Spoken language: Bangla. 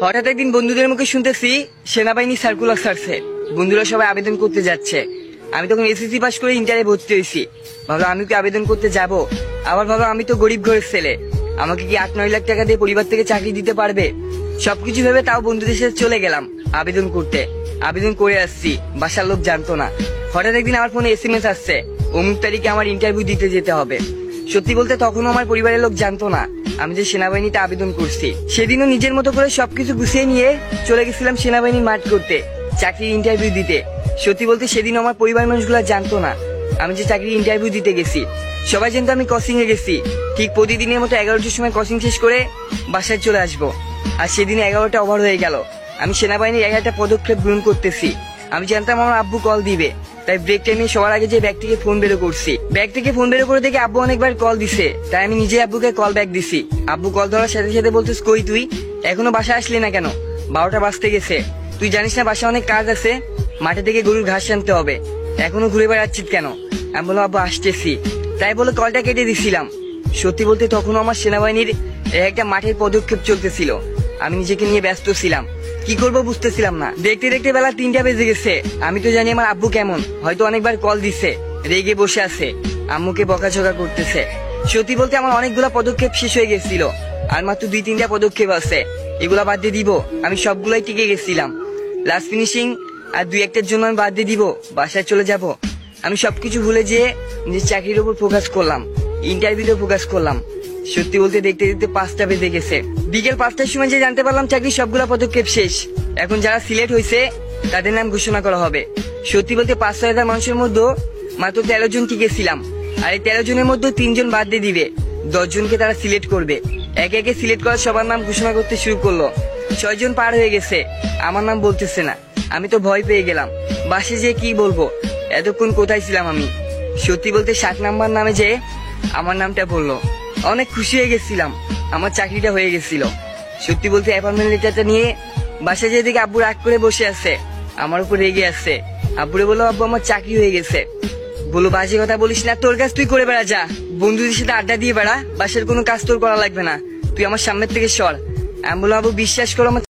হঠাৎ একদিন বন্ধুদের মুখে শুনতেছি সেনাবাহিনী সার্কুলার ছাড়ছে, বন্ধুরা সবাই আবেদন করতে যাচ্ছে। আমি তখন এসএসসি পাস করে ইন্টারে ভর্তি হয়েছি। ভাবলাম আমি কি আবেদন করতে যাব, আবার ভাবলাম আমি তো গরিব ঘরের ছেলে, আমাকে কি 8-9 লাখ টাকা দিয়ে পরিবার থেকে চাকরি দিতে পারবে। সবকিছু ভেবে তাও বন্ধুদের সাথে চলে গেলাম আবেদন করতে। আবেদন করে আসছি, বাসার লোক জানতো না। হঠাৎ একদিন আমার ফোনে SMS আসছে, অমুক তারিখে আমার ইন্টারভিউ দিতে যেতে হবে। সত্যি বলতে তখনও আমার পরিবারের লোক জানতো না আমি যে সেনাবাহিনীতে আবেদন করছি। সেদিনও নিজের মতো করে সবকিছু গুছিয়ে নিয়ে চলে গেছিলাম সেনাবাহিনীর মাঠ করতে, চাকরির ইন্টারভিউ দিতে। সত্যি বলতে সেদিনও আমার পরিবার মানুষগুলো জানতো না আমি যে চাকরির ইন্টারভিউ দিতে গেছি। সবাই জানতো আমি কোচিং এ গেছি। ঠিক প্রতিদিনের মতো 11টার সময় কোচিং শেষ করে বাসায় চলে আসবো। আর সেদিন 11টা ওভার হয়ে গেল। আমি সেনাবাহিনীর 11টা পদক্ষেপ গ্রহণ করতেছি। আমি জানতাম আমার আব্বু কল দিবে, তাই ব্রেক টাইমে সবার আগে যে ব্যাগ থেকে ফোন বের করছি। ব্যাগ থেকে ফোন বের করে দেখে আব্বু অনেকবার কল দিছে, তাই আমি নিজে আব্বুকে কল ব্যাক দিছি। আব্বু কল ধরার সাথে সাথে বলতেস, কই তুই এখনো বাসা আসলি না কেন? 12টা বাজতে গেছে, তুই জানিস না বাসা অনেক কাজ আছে, মাঠে থেকে গরুর ঘাস আনতে হবে, এখনো ঘুরে বেড়াচ্ছিস কেন? আমি বললাম আব্বু আসতেছি, তাই বলে কলটা কেটে দিছিলাম। সত্যি বলতে তখনও আমার সেনাবাহিনীর একটা মাঠের পদক্ষেপ চলতেছিল। আমি নিজেকে নিয়ে ব্যস্ত ছিলাম, কি করবো বুঝতেছিলাম না। দেখতে দেখতে বেলা 3টা বেজে গেছে। আমি তো জানি আমার আব্বু কেমন, হয়তো অনেকবার কল দিছে, রেগে বসে আছে, আম্মুকে বকাঝকা করতেছে। সত্যি বলতে আমার অনেকগুলা পদক্ষেপ শেষ হয়ে গেছিল, আর মাত্র 2-3টা পদক্ষেপ আছে, এগুলা বাদ দিয়ে দিব। আমি সবগুলাই টিকে গেছিলাম। লাস্ট ফিনিশিং আর 2-1টার জন্য আমি বাদ দিয়ে দিব, বাসায় চলে যাব। আমি সবকিছু ভুলে যেয়ে নিজের চাকরির উপর ফোকাস করলাম, ইন্টারভিউতে ফোকাস করলাম। সত্যি বলতে দেখতে দেখতে 5টা বেজে গেছে। বিকেল 5টার সময় যে জানতে পারলাম চাকরির সবগুলা পদক্ষেপ শেষ। এখন যারা সিলেক্ট হয়েছে তাদের নাম ঘোষণা করা হবে। সত্যি বলতে 5-6 হাজার মানুষের মধ্যে মাত্র 13 জন টিকেছিলাম। আর এই 13 জনের মধ্যে 3 জন বাদ দিয়ে দিবে, 10 জনকে তারা সিলেক্ট করবে। একে একে সিলেক্ট করার সবার নাম ঘোষণা করতে শুরু করলো। 6 জন পার হয়ে গেছে, আমার নাম বলতেছে না। আমি তো ভয় পেয়ে গেলাম, বাসে যে কি বলবো, এতক্ষণ কোথায় ছিলাম আমি। সত্যি বলতে 7 নাম্বার নামে যে আমার নামটা বললো, অনেক খুশি হয়ে গেছিলাম, আমার চাকরিটা হয়ে গেছিল। সত্যি বলতে অ্যাপয়েন্টমেন্ট লেটারটা নিয়ে বাসায় যেয়ে দেখে আব্বু রাগ করে বসে আছে, আমার উপর রেগে আসছে। আব্বুরে বললো, আব্বু আমার চাকরি হয়ে গেছে। বলো বাজে কথা বলিস না, তোর কাজ তুই করে বেড়া, যা বন্ধুদের সাথে আড্ডা দিয়ে বেড়া, বাসার কোনো কাজ তোর করা লাগবে না, তুই আমার সামনের থেকে সর। আমি বললাম আব্বু বিশ্বাস করো আমার